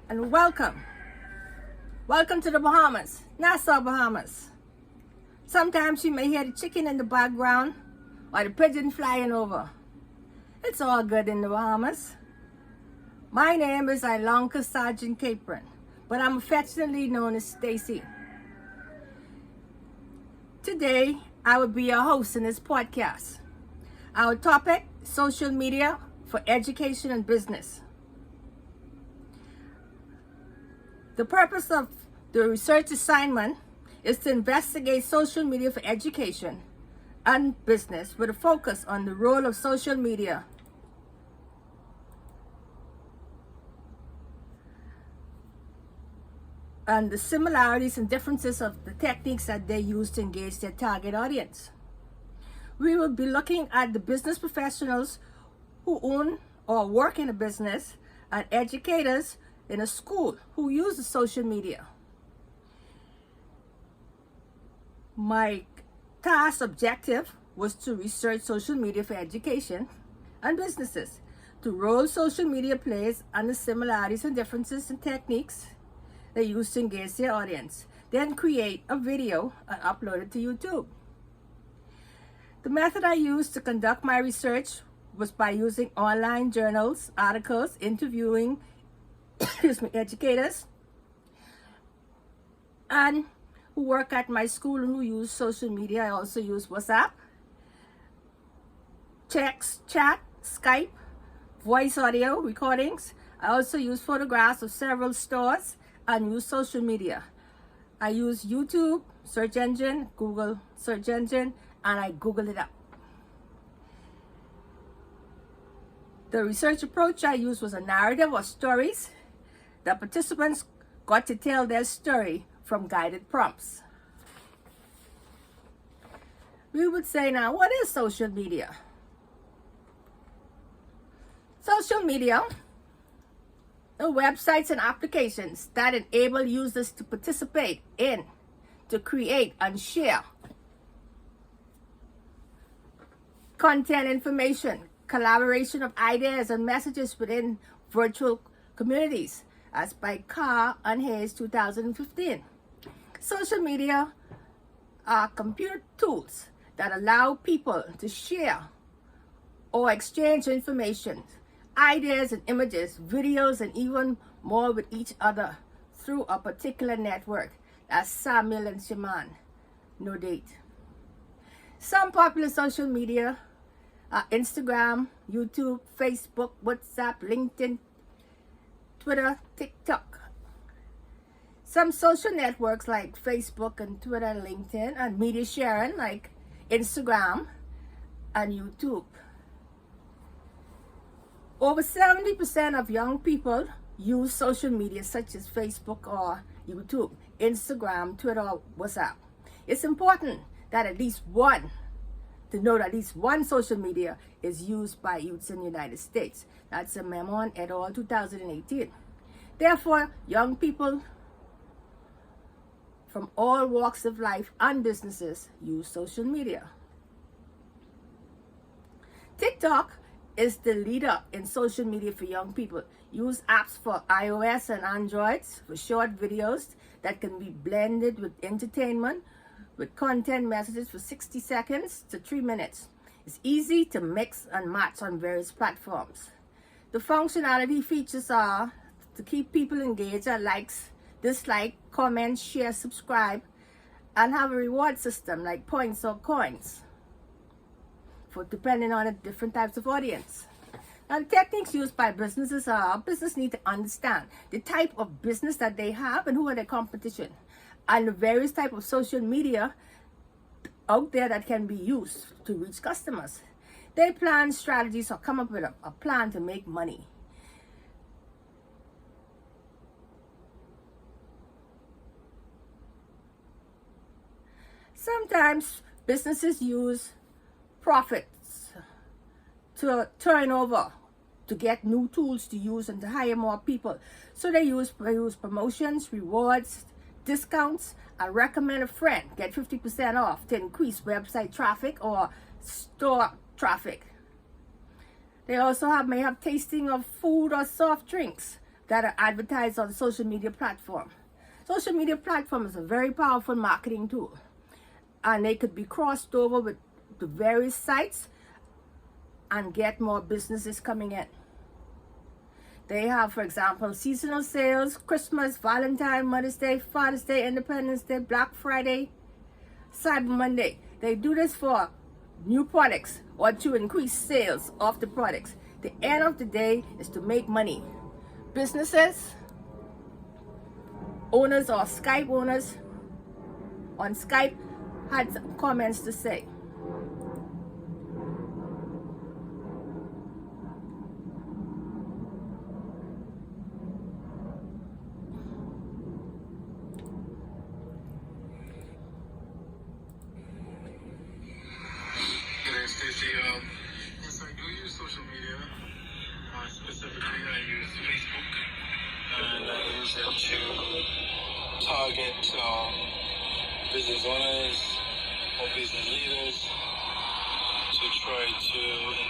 and welcome. Welcome to the Bahamas, Nassau, Bahamas. Sometimes you may hear the chicken in the background or the pigeon flying over. It's all good in the Bahamas. My name is Ilonka Sargent Capron, but I'm affectionately known as Stacy. Today, I will be your host in this podcast. Our topic, social media for education and business. The purpose of the research assignment is to investigate social media for education and business with a focus on the role of social media and the similarities and differences of the techniques that they use to engage their target audience. We will be looking at the business professionals who own or work in a business and educators in a school who use the social media. My task objective was to research social media for education and businesses, the role social media plays and the similarities and differences in techniques they use to engage their audience, then create a video and upload it to YouTube. The method I used to conduct my research was by using online journals, articles, interviewing educators and who work at my school and who use social media. I also use WhatsApp, text, chat, Skype, voice audio recordings. I also use photographs of several stores and use social media. I use YouTube search engine, Google search engine, and I Google it up. The research approach I used was a narrative or stories. The participants got to tell their story from guided prompts. We would say now, what is social media? Social media are websites and applications that enable users to participate in, to create and share content, information, collaboration of ideas and messages within virtual communities, as by Carr and Hayes 2015. Social media are computer tools that allow people to share or exchange information, ideas and images, videos, and even more with each other through a particular network. That's Samuel and Shaman, no date. Some popular social media are Instagram, YouTube, Facebook, WhatsApp, LinkedIn, Twitter, TikTok. Some social networks like Facebook and Twitter and LinkedIn and media sharing like Instagram and YouTube. Over 70% of young people use social media such as Facebook or YouTube, Instagram, Twitter, or WhatsApp. It's important that at least one social media is used by youths in the United States. That's a memo et al. 2018. Therefore, young people from all walks of life and businesses use social media. TikTok is the leader in social media for young people. Use apps for iOS and Androids for short videos that can be blended with entertainment, with content messages for 60 seconds to 3 minutes. It's easy to mix and match on various platforms. The functionality features are to keep people engaged at likes, dislike, comment, share, subscribe, and have a reward system like points or coins for depending on the different types of audience. Now, the techniques used by businesses are business need to understand the type of business that they have and who are their competition, and the various type of social media out there that can be used to reach customers. They plan strategies or come up with a plan to make money. Sometimes businesses use profits to turn over, to get new tools to use and to hire more people. So they use promotions, rewards, discounts, and recommend a friend, get 50% off to increase website traffic or store traffic. They also may have tasting of food or soft drinks that are advertised on social media platform. Social media platform is a very powerful marketing tool, and they could be crossed over with the various sites and get more businesses coming in. They have, for example, seasonal sales, Christmas, Valentine, Mother's Day, Father's Day, Independence Day, Black Friday, Cyber Monday. They do this for new products or to increase sales of the products. The end of the day is to make money. Businesses, owners or Skype owners on Skype had some comments to say. Stacey, yes, I do use social media. Specifically, I use Facebook, and I use it to target business owners or business leaders to try to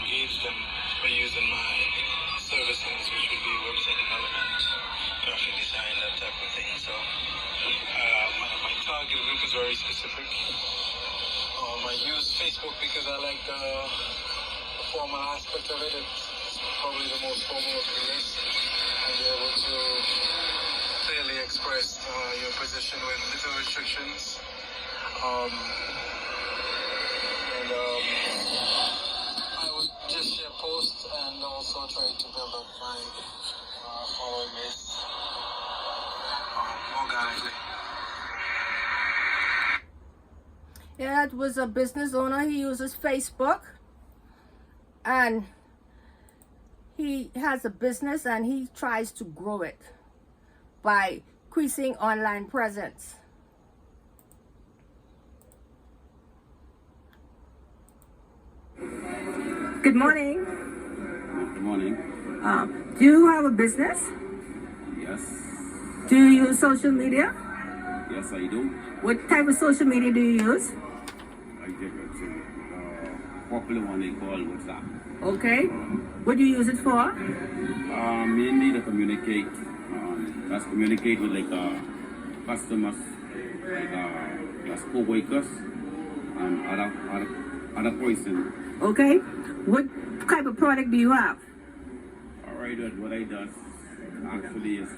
engage them by using my services, which would be website development, graphic design, that type of thing. So my target group is very specific. I use Facebook because I like the formal aspect of it. It's probably the most formal of the list, and you're able to clearly express your position with little restrictions. I would just share posts and also try to build up my following list organically. Yeah, that was a business owner. He uses Facebook, and he has a business and he tries to grow it by increasing online presence. Good morning. Good morning. Do you have a business? Yes. Do you use social media? Yes, I do. What type of social media do you use? I get it. Popular one they call WhatsApp. Okay. What do you use it for? Mainly to communicate. That's communicate with customers, as co-workers, and other person. Okay. What type of product do you have? Alright, what I do actually is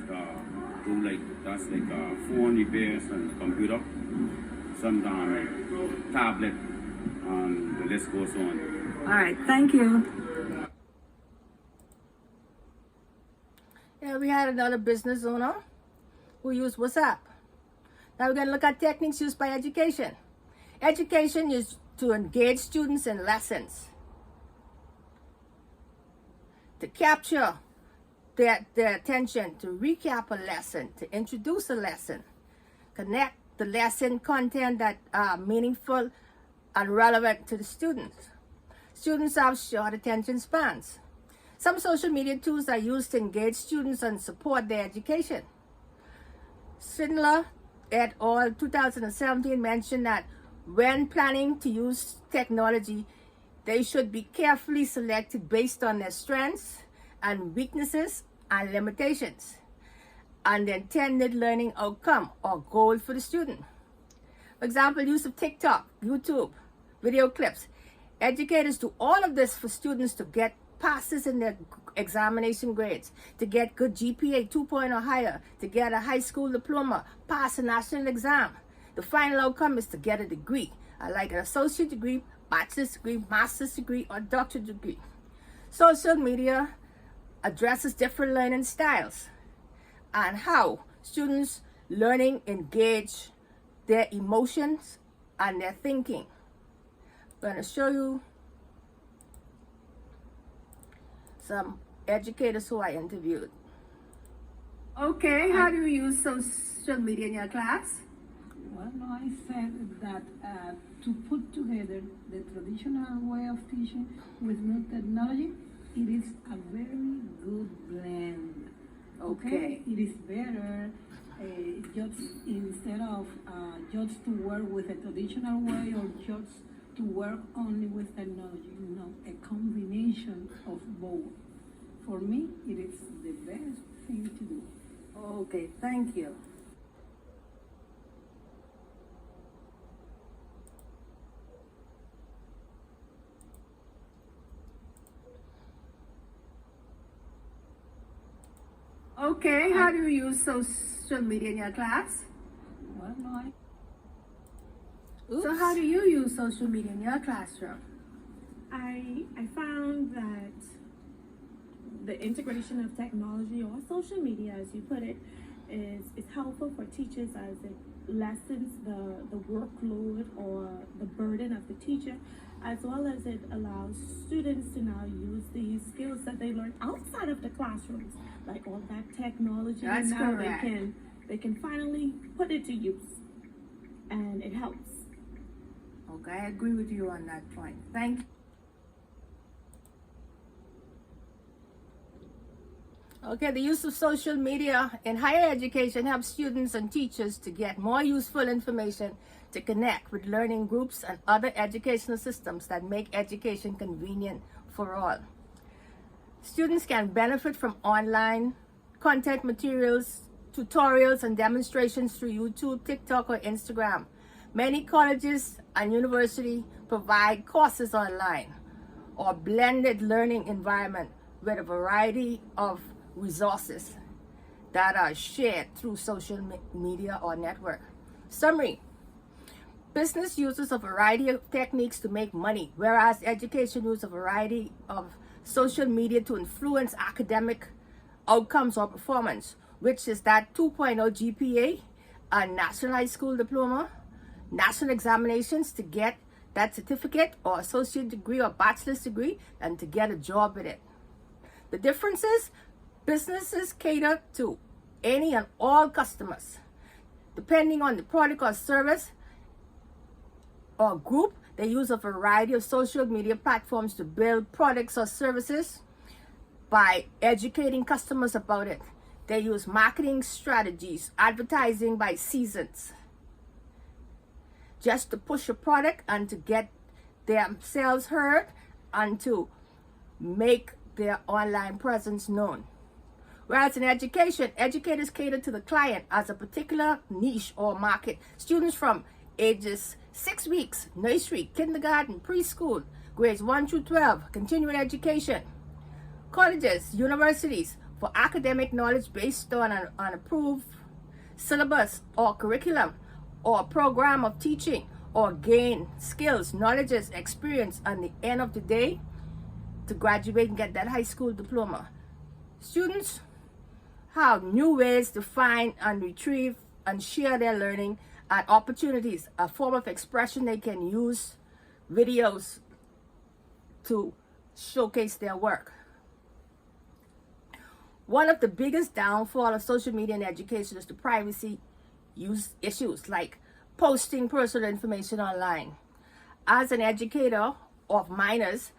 phone repairs and computer, sometimes tablet, and the list goes on. All right, thank you. Yeah, we had another business owner who used WhatsApp. Now we're going to look at techniques used by education. Education is to engage students in lessons, to capture their attention, to recap a lesson, to introduce a lesson, connect the lesson content that are meaningful and relevant to the students. Students have short attention spans. Some social media tools are used to engage students and support their education. Schindler et al. 2017 mentioned that when planning to use technology, they should be carefully selected based on their strengths and weaknesses and limitations, and the intended learning outcome or goal for the student. For example, use of TikTok, YouTube, video clips. Educators do all of this for students to get passes in their examination grades, to get good GPA 2.0 or higher, to get a high school diploma, pass a national exam. The final outcome is to get a degree, like an associate degree, bachelor's degree, master's degree, or doctorate degree. Social media addresses different learning styles and how students learning engage their emotions and their thinking. I'm going to show you some educators who I interviewed. Okay, how do you use social media in your class? Well, no, I said that to put together the traditional way of teaching with new technology, it is a very good blend. Okay. It is better just instead of just to work with a traditional way or just to work only with technology. A combination of both. For me, it is the best thing to do. Okay, thank you. Okay, how do you use social media in your class? Well, no, So how do you use social media in your classroom? I found that the integration of technology or social media, as you put it, is helpful for teachers as it lessens the workload or the burden of the teacher, as well as it allows students to now use these skills that they learn outside of the classrooms, like all that technology. That's and now correct. they can finally put it to use, and it helps. Okay, I agree with you on that point. Thank you. Okay, the use of social media in higher education helps students and teachers to get more useful information to connect with learning groups and other educational systems that make education convenient for all. Students can benefit from online content materials, tutorials, and demonstrations through YouTube, TikTok, or Instagram. Many colleges and universities provide courses online or blended learning environment with a variety of resources that are shared through social media or network. Summary: business uses a variety of techniques to make money, whereas education uses a variety of social media to influence academic outcomes or performance, which is that 2.0 GPA, a national high school diploma, national examinations to get that certificate or associate degree or bachelor's degree, and to get a job with it. The difference is businesses cater to any and all customers. Depending on the product or service or group, they use a variety of social media platforms to build products or services by educating customers about it. They use marketing strategies, advertising by seasons, just to push a product and to get themselves heard and to make their online presence known. Whereas in education, educators cater to the client as a particular niche or market. Students from ages 6 weeks, nursery, kindergarten, preschool, grades 1 through 12, continuing education. Colleges, universities, for academic knowledge based on an approved syllabus or curriculum or program of teaching, or gain skills, knowledges, experience at the end of the day to graduate and get that high school diploma. Students have new ways to find and retrieve and share their learning and opportunities, a form of expression. They can use videos to showcase their work. One of the biggest downfall of social media in education is the privacy use issues like posting personal information online. As an educator of minors,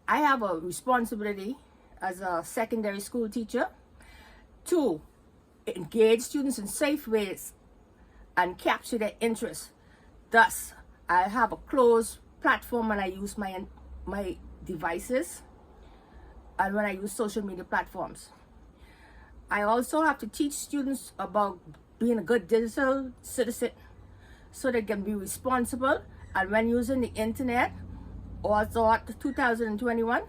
I have a responsibility as a secondary school teacher to engage students in safe ways and capture their interests. Thus, I have a closed platform when I use my devices and when I use social media platforms. I also have to teach students about being a good digital citizen so they can be responsible, and when using the internet, also 2021,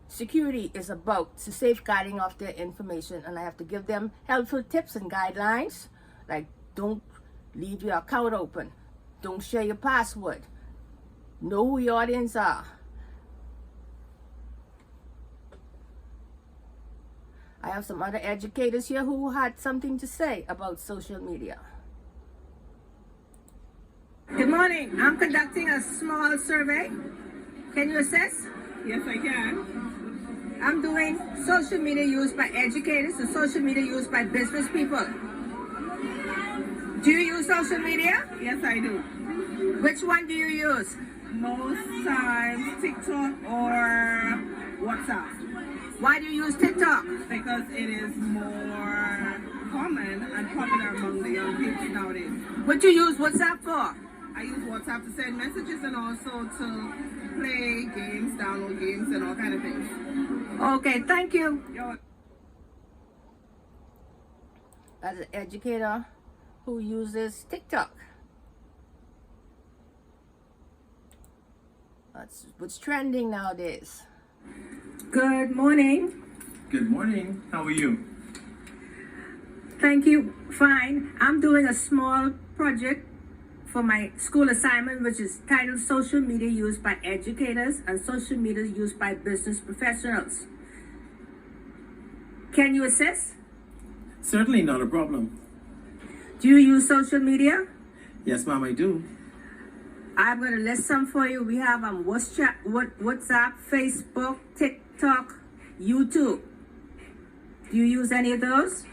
security is about the safeguarding of their information, and I have to give them helpful tips and guidelines like don't leave your account open, don't share your password, know who your audience are. I have some other educators here who had something to say about social media. Good morning. I'm conducting a small survey. Can you assist? Yes, I can. I'm doing social media used by educators and social media used by business people. Do you use social media? Yes, I do. Which one do you use? Most times TikTok or WhatsApp, Why do you use TikTok? because it is more common and popular among the young people nowadays. What do you use WhatsApp for? I use WhatsApp to send messages and also to play games, download games, and all kind of things. Okay, thank you. Yo, as an educator who uses TikTok. That's what's trending nowadays. Good morning. Good morning. How are you? Thank you. Fine. I'm doing a small project for my school assignment, which is titled Social Media Used by Educators and Social Media Used by Business Professionals. Can you assist? Certainly not a problem. Do you use social media? Yes, ma'am, I do. I'm going to list some for you. We have WhatsApp, Facebook, TikTok, YouTube. Do you use any of those?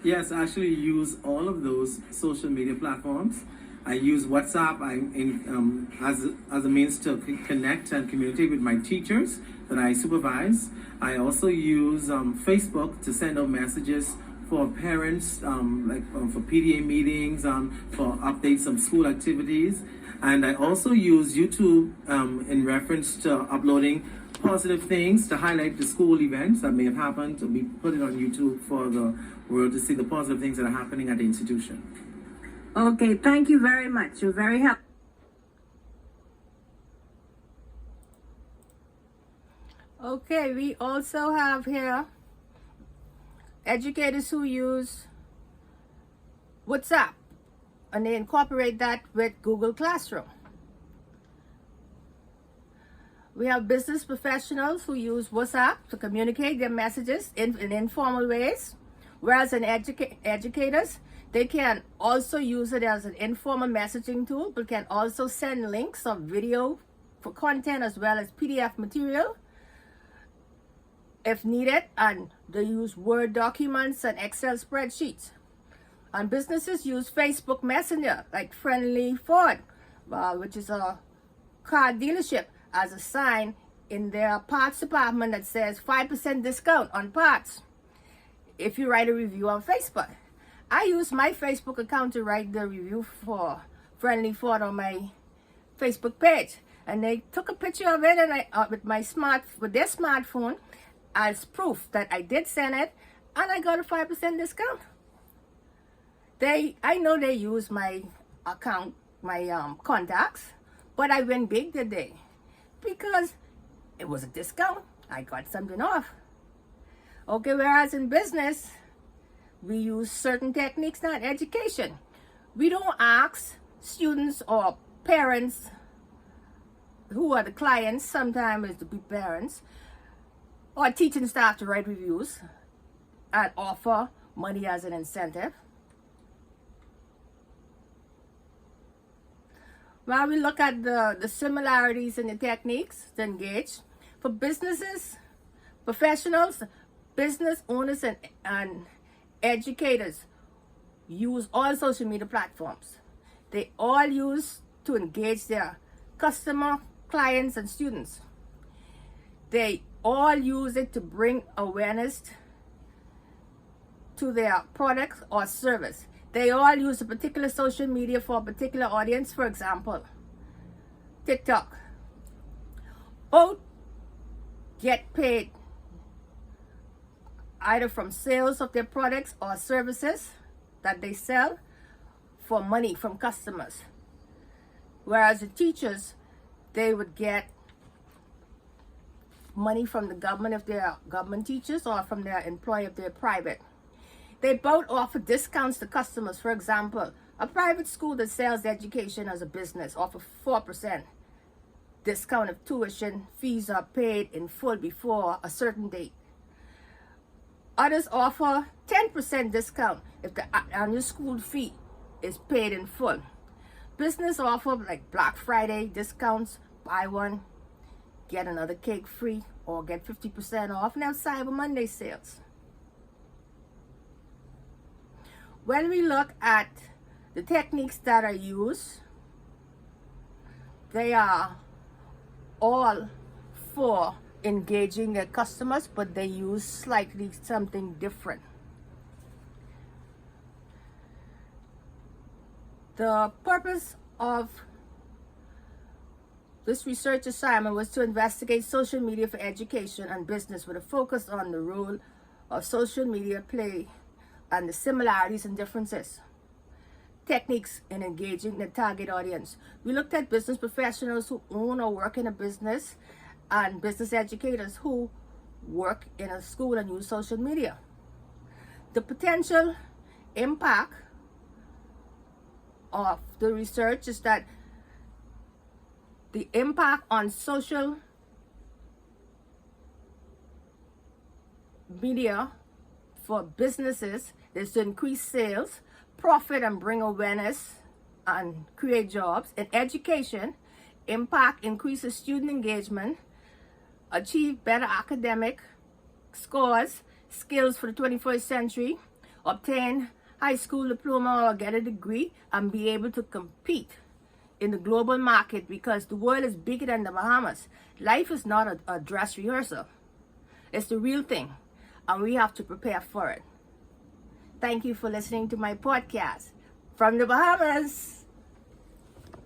Yes, I actually use all of those social media platforms. I use WhatsApp as a means to connect and communicate with my teachers that I supervise. I also use Facebook to send out messages for parents, for PTA meetings, for updates of school activities. And I also use YouTube in reference to uploading positive things to highlight the school events that may have happened. We put it on YouTube for the world to see the positive things that are happening at the institution. Okay, thank you very much. You're very helpful. Okay, we also have here educators who use WhatsApp, and they incorporate that with Google Classroom. We have business professionals who use WhatsApp to communicate their messages in informal ways, whereas in educators, they can also use it as an informal messaging tool, but can also send links of video for content as well as PDF material if needed, and they use Word documents and Excel spreadsheets. And businesses use Facebook Messenger, like Friendly Ford, which is a car dealership, as a sign in their parts department that says 5% discount on parts if you write a review on Facebook. I use my Facebook account to write the review for Friendly Ford on my Facebook page, and they took a picture of it and with their smartphone as proof that I did send it, and I got a 5% discount. I know they use my account, my contacts, but I went big today because it was a discount. I got something off. Okay, whereas in business, we use certain techniques, not education. We don't ask students or parents who are the clients, sometimes it's the parents, or teaching staff to write reviews and offer money as an incentive. While we look at the similarities in the techniques to engage, for businesses, professionals, business owners, and educators use all social media platforms. They all use to engage their customer, clients, and students. They all use it to bring awareness to their products or service. They all use a particular social media for a particular audience. For example, TikTok. Both get paid either from sales of their products or services that they sell for money from customers. Whereas the teachers, they would get money from the government if they're government teachers, or from their employer if they're private. They both offer discounts to customers. For example, a private school that sells education as a business offers 4% discount if tuition fees are paid in full before a certain date. Others offer 10% discount if the annual school fee is paid in full. Business offer like Black Friday discounts, buy one, get another cake free, or get 50% off, and have Cyber Monday sales. When we look at the techniques that are used, they are all for engaging their customers, but they use slightly something different. The purpose of this research assignment was to investigate social media for education and business with a focus on the role of social media play and the similarities and differences. Techniques in engaging the target audience. We looked at business professionals who own or work in a business and business educators who work in a school and use social media. The potential impact of the research is that the impact on social media for businesses is to increase sales, profit, and bring awareness and create jobs. In education, impact increases student engagement, achieve better academic scores, skills for the 21st century, obtain high school diploma or get a degree, and be able to compete in the global market because the world is bigger than the Bahamas. Life is not a dress rehearsal. It's the real thing, and we have to prepare for it. Thank you for listening to my podcast from the Bahamas.